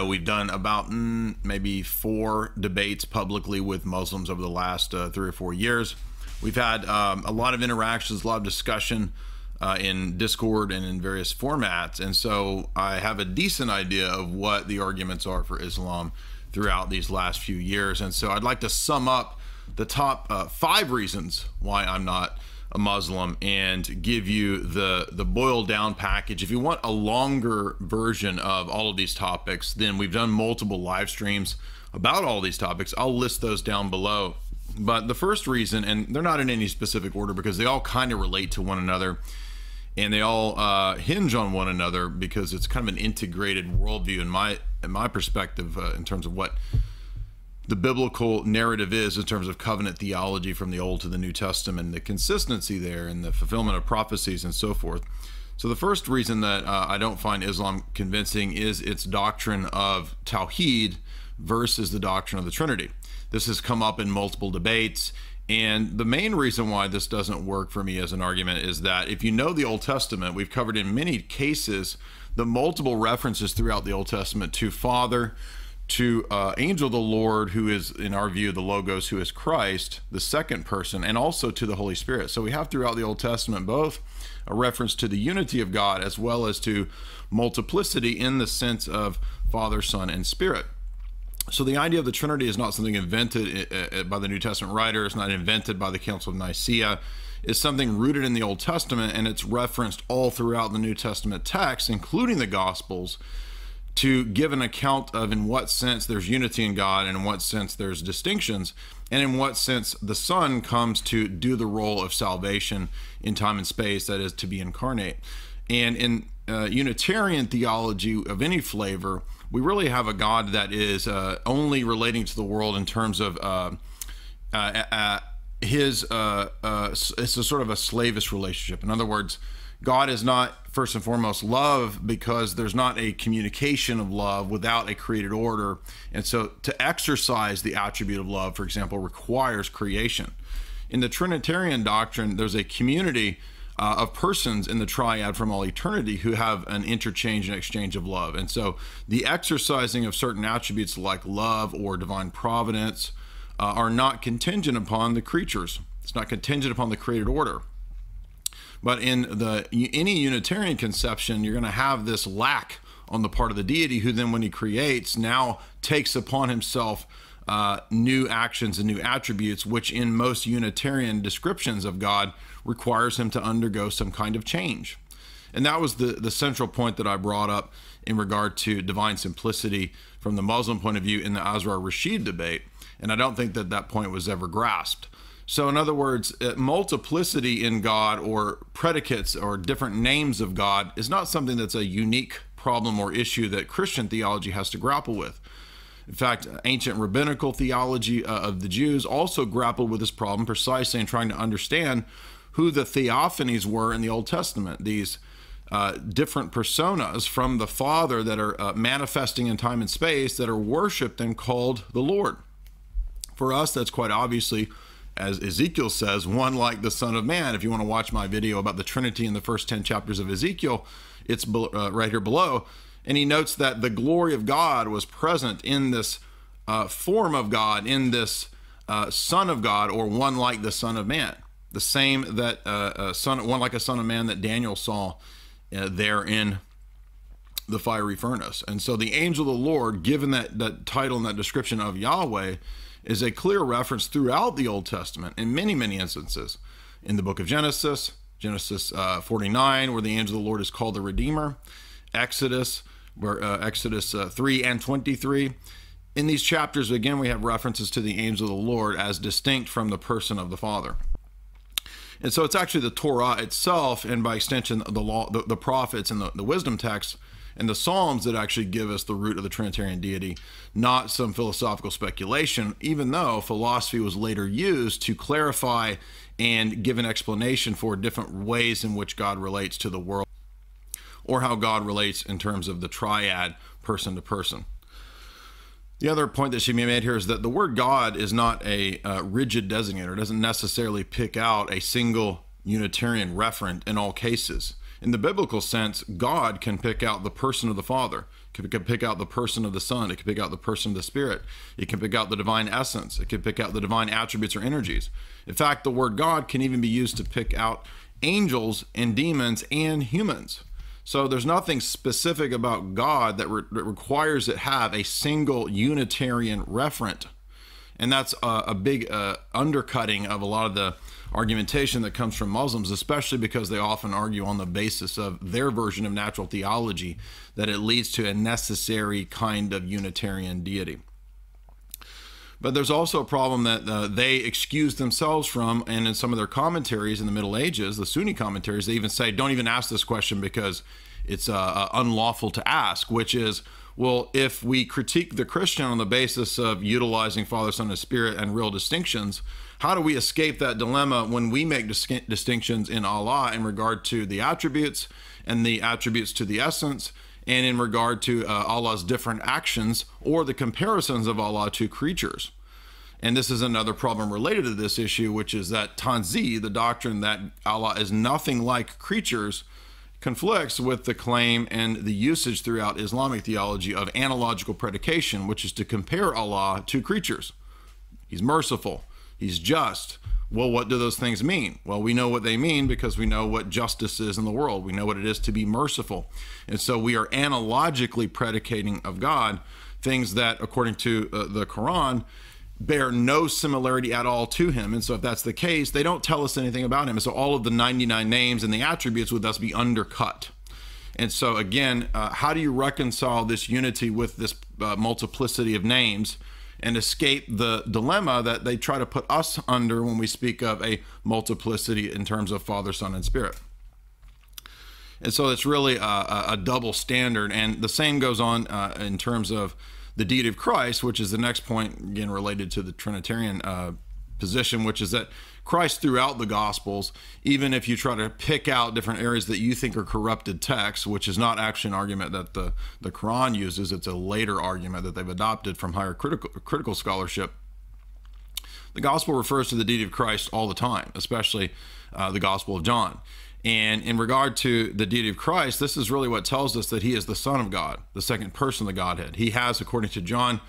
We've done about maybe 4 debates publicly with Muslims over the last 3 or 4 years. We've had a lot of interactions, a lot of discussion in Discord and in various formats. And so I have a decent idea of what the arguments are for Islam throughout these last few years. And so I'd like to sum up the top 5 reasons why I'm not a Muslim and give you the boiled down package. If you want a longer version of all of these topics, then we've done multiple live streams about all these topics. I'll list those down below. But the first reason, and they're not in any specific order because they all kind of relate to one another and they all hinge on one another because it's kind of an integrated worldview in my perspective in terms of what the biblical narrative is in terms of covenant theology from the Old to the New Testament, the consistency there and the fulfillment of prophecies and so forth. So the first reason that I don't find Islam convincing is its doctrine of Tawheed versus the doctrine of the Trinity. This has come up in multiple debates, and the main reason why this doesn't work for me as an argument is that if you know the Old Testament, we've covered in many cases the multiple references throughout the Old Testament to Father, to angel of the Lord, who is, in our view, the Logos, who is Christ, the second person, and also to the Holy Spirit. So we have throughout the Old Testament both a reference to the unity of God as well as to multiplicity in the sense of Father, Son, and Spirit. So the idea of the Trinity is not something invented by the New Testament writer. It's not invented by the Council of Nicaea. It's something rooted in the Old Testament, and it's referenced all throughout the New Testament text, including the Gospels, to give an account of in what sense there's unity in God and in what sense there's distinctions and in what sense the Son comes to do the role of salvation in time and space, that is, to be incarnate. And in Unitarian theology of any flavor, we really have a God that is only relating to the world in terms of it's a sort of a slavish relationship. In other words, God is not first and foremost love because there's not a communication of love without a created order. And so to exercise the attribute of love, for example, requires creation. In the Trinitarian doctrine, there's a community of persons in the triad from all eternity who have an interchange and exchange of love. And so the exercising of certain attributes like love or divine providence are not contingent upon the creatures. It's not contingent upon the created order. But in any Unitarian conception, you're going to have this lack on the part of the deity who then, when he creates, now takes upon himself new actions and new attributes, which in most Unitarian descriptions of God requires him to undergo some kind of change. And that was the central point that I brought up in regard to divine simplicity from the Muslim point of view in the Azra-Rashid debate. And I don't think that that point was ever grasped. So in other words, multiplicity in God or predicates or different names of God is not something that's a unique problem or issue that Christian theology has to grapple with. In fact, ancient rabbinical theology of the Jews also grappled with this problem precisely in trying to understand who the theophanies were in the Old Testament, these different personas from the Father that are manifesting in time and space that are worshiped and called the Lord. For us, that's quite obviously, as Ezekiel says, one like the Son of Man. If you want to watch my video about the Trinity in the first 10 chapters of Ezekiel, it's right here below. And he notes that the glory of God was present in this form of God, in this Son of God, or one like the Son of Man. The same that one like a Son of Man that Daniel saw there in the fiery furnace. And so the angel of the Lord, given that title and that description of Yahweh, is a clear reference throughout the Old Testament in many, many instances. In the book of Genesis 49, where the angel of the Lord is called the Redeemer, Exodus 3 and 23. In these chapters, again, we have references to the angel of the Lord as distinct from the person of the Father. And so it's actually the Torah itself, and by extension, the law, the prophets, and the wisdom texts, and the Psalms that actually give us the root of the Trinitarian deity, not some philosophical speculation, even though philosophy was later used to clarify and give an explanation for different ways in which God relates to the world, or how God relates in terms of the triad, person to person. The other point that should be made here is that the word God is not a rigid designator. It doesn't necessarily pick out a single Unitarian referent in all cases. In the biblical sense, God can pick out the person of the Father. It can pick out the person of the Son. It can pick out the person of the Spirit. It can pick out the divine essence. It can pick out the divine attributes or energies. In fact, the word God can even be used to pick out angels and demons and humans. So there's nothing specific about God that requires it have a single Unitarian referent. And that's a big undercutting of a lot of the argumentation that comes from Muslims, especially because they often argue on the basis of their version of natural theology that it leads to a necessary kind of Unitarian deity. But there's also a problem that they excuse themselves from, and in some of their commentaries in the Middle Ages, the Sunni commentaries, they even say, don't even ask this question because it's unlawful to ask, which is, well, if we critique the Christian on the basis of utilizing Father, Son, and Spirit and real distinctions, how do we escape that dilemma when we make distinctions in Allah in regard to the attributes and the attributes to the essence, and in regard to Allah's different actions or the comparisons of Allah to creatures? And this is another problem related to this issue, which is that Tanzi, the doctrine that Allah is nothing like creatures, conflicts with the claim and the usage throughout Islamic theology of analogical predication, which is to compare Allah to creatures. He's merciful. He's just. Well, what do those things mean? Well, we know what they mean because we know what justice is in the world. We know what it is to be merciful. And so we are analogically predicating of God things that, according to the Quran, bear no similarity at all to him. And so if that's the case, they don't tell us anything about him. And so all of the 99 names and the attributes would thus be undercut. And so again, how do you reconcile this unity with this multiplicity of names and escape the dilemma that they try to put us under when we speak of a multiplicity in terms of Father, Son, and Spirit? And so it's really a double standard. And the same goes on in terms of the deity of Christ, which is the next point, again, related to the Trinitarian position, which is that Christ throughout the Gospels, even if you try to pick out different areas that you think are corrupted texts, which is not actually an argument that the Quran uses, it's a later argument that they've adopted from higher critical scholarship, the Gospel refers to the deity of Christ all the time, especially the Gospel of John. And in regard to the deity of Christ, this is really what tells us that he is the Son of God, the second person of the Godhead. He has, according to John,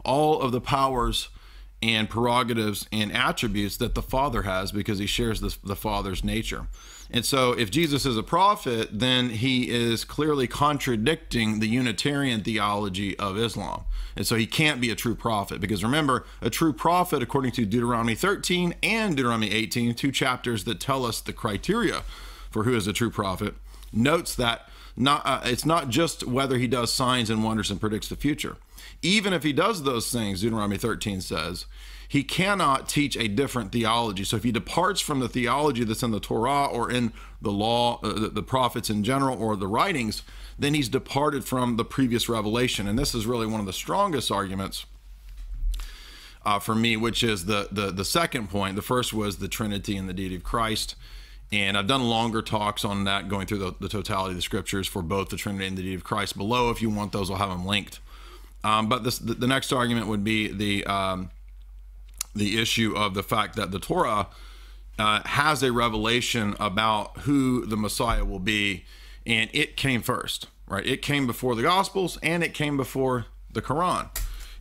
all of the powers and prerogatives and attributes that the Father has because he shares the Father's nature. And so if Jesus is a prophet, then he is clearly contradicting the Unitarian theology of Islam. And so he can't be a true prophet, because remember, a true prophet, according to Deuteronomy 13 and Deuteronomy 18, two chapters that tell us the criteria for who is a true prophet, notes that it's not just whether he does signs and wonders and predicts the future. Even if he does those things, Deuteronomy 13 says, he cannot teach a different theology. So if he departs from the theology that's in the Torah or in the law, the prophets in general, or the writings, then he's departed from the previous revelation. And this is really one of the strongest arguments for me, which is the second point. The first was the Trinity and the deity of Christ. And I've done longer talks on that, going through the totality of the scriptures for both the Trinity and the deity of Christ below. If you want those, I'll have them linked. But the next argument would be the issue of the fact that the Torah has a revelation about who the Messiah will be, and it came first, right? It came before the Gospels, and it came before the Quran.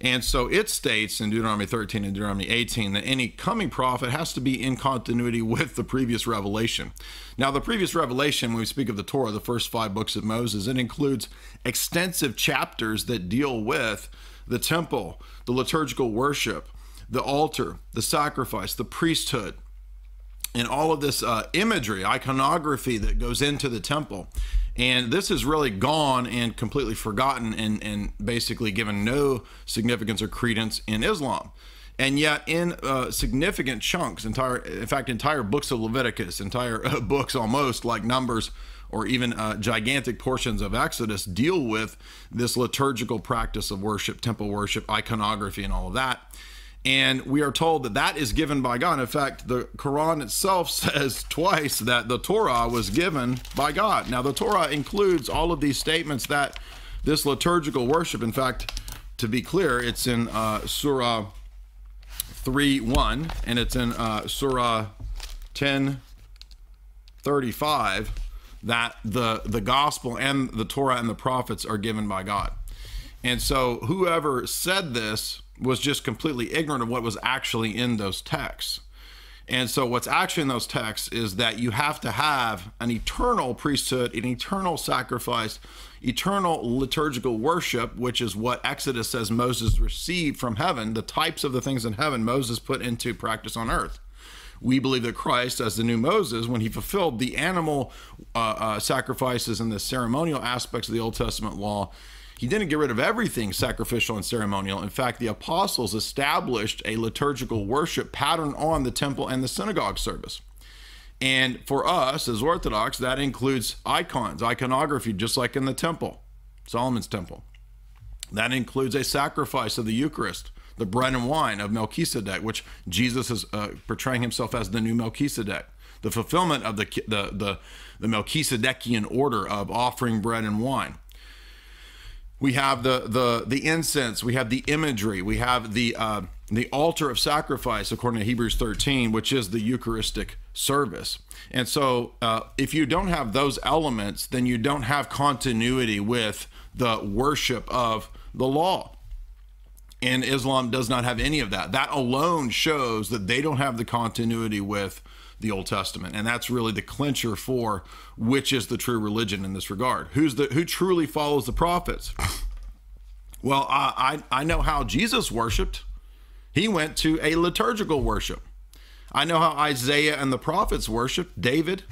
And so it states in Deuteronomy 13 and Deuteronomy 18 that any coming prophet has to be in continuity with the previous revelation. Now, the previous revelation, when we speak of the Torah, the first 5 books of Moses, it includes extensive chapters that deal with the temple, the liturgical worship, the altar, the sacrifice, the priesthood, and all of this imagery, iconography that goes into the temple. And this is really gone and completely forgotten and basically given no significance or credence in Islam. And yet in significant chunks, entire books of Leviticus, entire books almost like Numbers, or even gigantic portions of Exodus deal with this liturgical practice of worship, temple worship, iconography, and all of that. And we are told that that is given by God. In fact, the Quran itself says twice that the Torah was given by God. Now, the Torah includes all of these statements that this liturgical worship, in fact, to be clear, it's in Surah 3:1, and it's in Surah 10:35, that the gospel and the Torah and the prophets are given by God. And so whoever said this was just completely ignorant of what was actually in those texts. And so what's actually in those texts is that you have to have an eternal priesthood, an eternal sacrifice, eternal liturgical worship, which is what Exodus says Moses received from heaven, the types of the things in heaven Moses put into practice on earth. We believe that Christ, as the new Moses, when he fulfilled the animal sacrifices and the ceremonial aspects of the Old Testament law, he didn't get rid of everything sacrificial and ceremonial. In fact, the apostles established a liturgical worship pattern on the temple and the synagogue service. And for us as Orthodox, that includes icons, iconography, just like in the temple, Solomon's temple. That includes a sacrifice of the Eucharist, the bread and wine of Melchizedek, which Jesus is portraying himself as the new Melchizedek, the fulfillment of the Melchizedekian order of offering bread and wine. We have the incense, we have the imagery, we have the altar of sacrifice, according to Hebrews 13, which is the Eucharistic service. And so if you don't have those elements, then you don't have continuity with the worship of the law. And Islam does not have any of that. That alone shows that they don't have the continuity with the Old Testament. And that's really the clincher for which is the true religion in this regard. Who truly follows the prophets? Well, I know how Jesus worshiped. He went to a liturgical worship. I know how Isaiah and the prophets worshiped. David,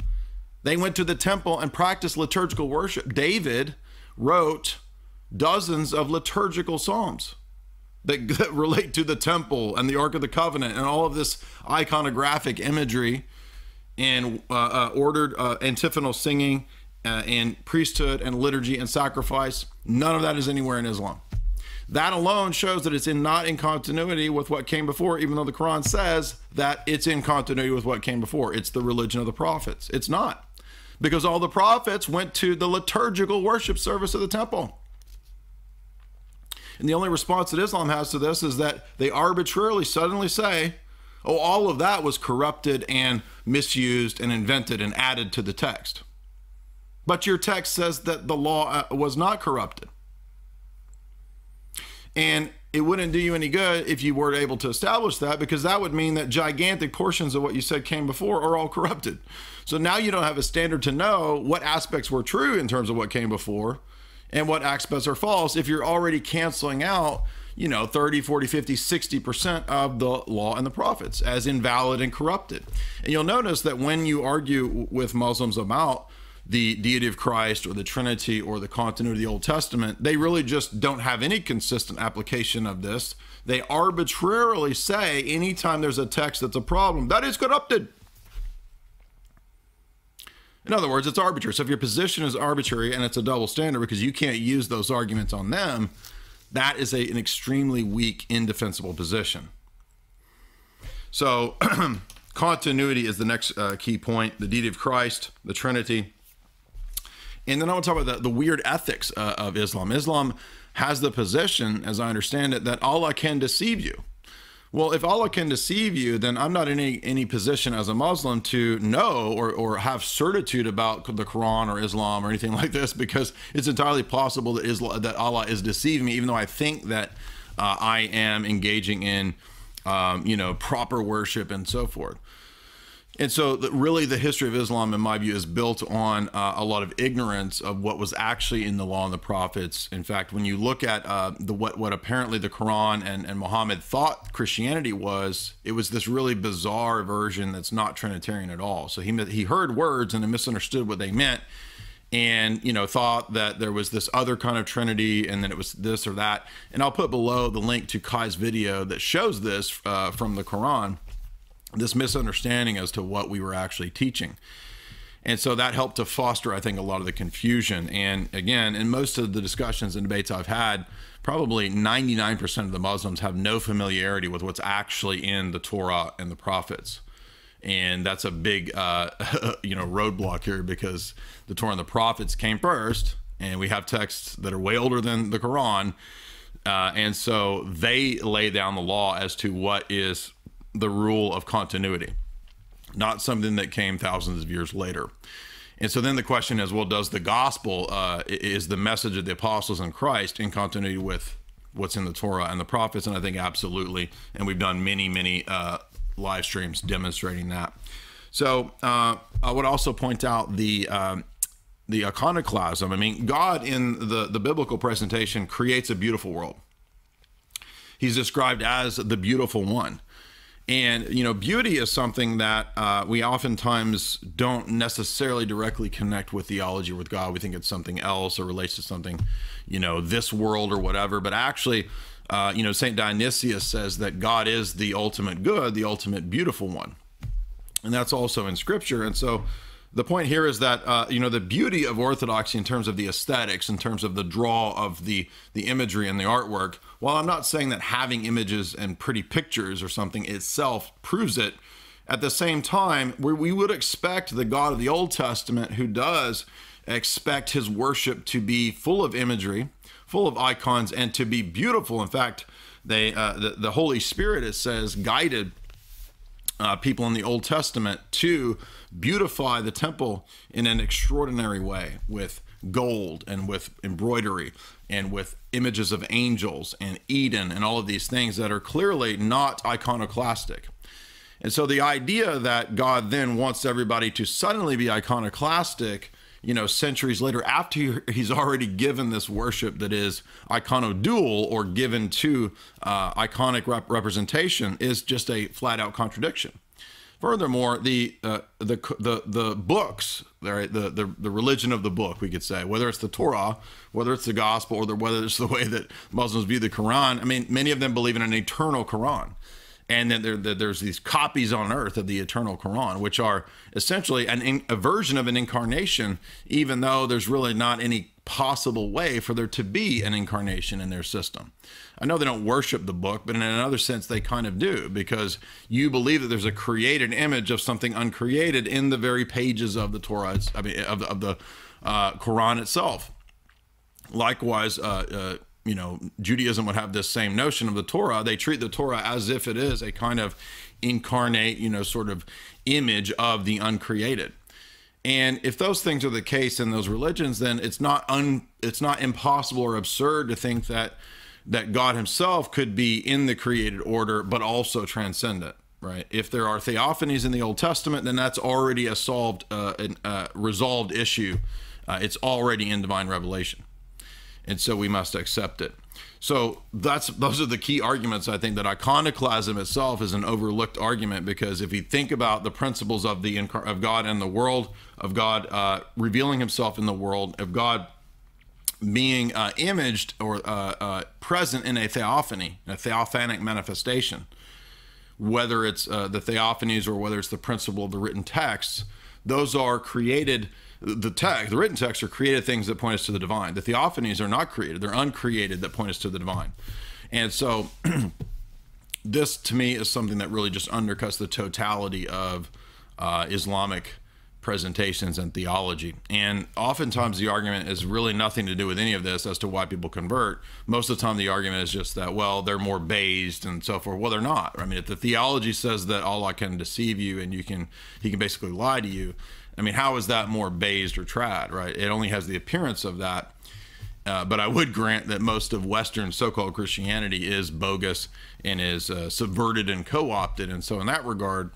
they went to the temple and practiced liturgical worship. David wrote dozens of liturgical psalms that relate to the temple and the Ark of the Covenant and all of this iconographic imagery and ordered antiphonal singing and priesthood and liturgy and sacrifice. None of that is anywhere in Islam. That alone shows that it's not in continuity with what came before, even though the Quran says that it's in continuity with what came before. It's the religion of the prophets. It's not, because all the prophets went to the liturgical worship service of the temple. And the only response that Islam has to this is that they arbitrarily suddenly say, oh, all of that was corrupted and misused and invented and added to the text. But your text says that the law was not corrupted. And it wouldn't do you any good if you were able to establish that, because that would mean that gigantic portions of what you said came before are all corrupted. So now you don't have a standard to know what aspects were true in terms of what came before and what aspects are false if you're already canceling out, 30, 40, 50, 60% of the law and the prophets as invalid and corrupted. And you'll notice that when you argue with Muslims about the deity of Christ or the Trinity or the continuity of the Old Testament, they really just don't have any consistent application of this. They arbitrarily say anytime there's a text that's a problem, that is corrupted. In other words, it's arbitrary. So if your position is arbitrary and it's a double standard because you can't use those arguments on them, that is an extremely weak, indefensible position. So continuity is the next key point, the deity of Christ, the Trinity. And then I want to talk about the weird ethics of Islam. Islam has the position, as I understand it, that Allah can deceive you. Well, if Allah can deceive you, then I'm not in any position as a Muslim to know or have certitude about the Quran or Islam or anything like this, because it's entirely possible that Allah is deceiving me, even though I think that I am engaging in, proper worship and so forth. And so really the history of Islam, in my view, is built on a lot of ignorance of what was actually in the law and the prophets. In fact, when you look at what apparently the Quran and Muhammad thought Christianity was, it was this really bizarre version that's not Trinitarian at all. So he heard words and misunderstood what they meant, and thought that there was this other kind of Trinity and then it was this or that. And I'll put below the link to Kai's video that shows this from the Quran, this misunderstanding as to what we were actually teaching. And so that helped to foster, I think, a lot of the confusion. And again, in most of the discussions and debates I've had, probably 99% of the Muslims have no familiarity with what's actually in the Torah and the prophets. And that's a big, roadblock here, because the Torah and the prophets came first, and we have texts that are way older than the Quran. And so they lay down the law as to what is the rule of continuity, not something that came thousands of years later. And so then the question is, well, does the gospel, is the message of the apostles in Christ in continuity with what's in the Torah and the prophets? And I think absolutely. And we've done many live streams demonstrating that. So I would also point out the iconoclasm. I mean, God in the biblical presentation creates a beautiful world. He's described as the beautiful one. And, you know, beauty is something that we oftentimes don't necessarily directly connect with theology or with God. We think it's something else or relates to something, you know, this world or whatever. But actually, you know, St. Dionysius says that God is the ultimate good, the ultimate beautiful one. And that's also in Scripture. And so the point here is that, you know, the beauty of orthodoxy in terms of the aesthetics, in terms of the draw of the imagery and the artwork, while I'm not saying that having images and pretty pictures or something itself proves it, at the same time, we would expect the God of the Old Testament, who does expect his worship to be full of imagery, full of icons, and to be beautiful. In fact, the Holy Spirit, it says, guided people in the Old Testament to beautify the temple in an extraordinary way, with gold and with embroidery and with images of angels and Eden and all of these things that are clearly not iconoclastic. And so the idea that God then wants everybody to suddenly be iconoclastic, you know, centuries later, after he's already given this worship that is iconodual or given to iconic representation, is just a flat out contradiction. Furthermore, the books, the religion of the book, we could say, whether it's the Torah, whether it's the gospel, or whether it's the way that Muslims view the Quran, I mean, many of them believe in an eternal Quran. And then there's these copies on earth of the eternal Quran, which are essentially a version of an incarnation, even though there's really not any possible way for there to be an incarnation in their system. I know they don't worship the book, but in another sense, they kind of do, because you believe that there's a created image of something uncreated in the very pages of the Torah, I mean, of the Quran itself. Likewise, you know, Judaism would have this same notion of the Torah. They treat the Torah as if it is a kind of incarnate, you know, sort of image of the uncreated. And if those things are the case in those religions, then it's not impossible or absurd to think that God himself could be in the created order, but also transcendent, right? If there are theophanies in the Old Testament, then that's already a solved, resolved issue. It's already in divine revelation. And so we must accept it. So those are the key arguments. I think that iconoclasm itself is an overlooked argument, because if you think about the principles of God and the world, of God revealing himself in the world, of God being imaged or present in a theophany, a theophanic manifestation, whether it's the theophanies or whether it's the principle of the written texts, those are created. The written texts are created things that point us to the divine. The theophanies are not created. They're uncreated that point us to the divine. And so this, to me, is something that really just undercuts the totality of Islamic presentations and theology. And oftentimes the argument is really nothing to do with any of this as to why people convert. Most of the time the argument is just that, well, they're more based and so forth. Well, they're not. I mean, if the theology says that Allah can deceive you and he can basically lie to you, I mean, how is that more based or trad, right? It only has the appearance of that. But I would grant that most of Western so-called Christianity is bogus and is subverted and co-opted. And so in that regard,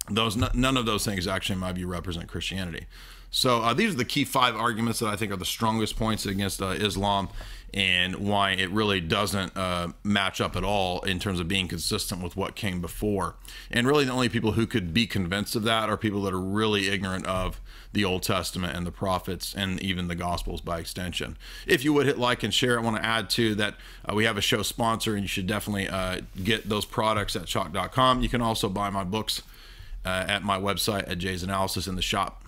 none of those things actually, in my view, represent Christianity. So these are the key 5 arguments that I think are the strongest points against Islam, and why it really doesn't match up at all in terms of being consistent with what came before. And really the only people who could be convinced of that are people that are really ignorant of the Old Testament and the prophets and even the Gospels by extension. If you would hit like and share, I want to add too that we have a show sponsor, and you should definitely get those products at shock.com. You can also buy my books at my website at Jay's Analysis in the shop.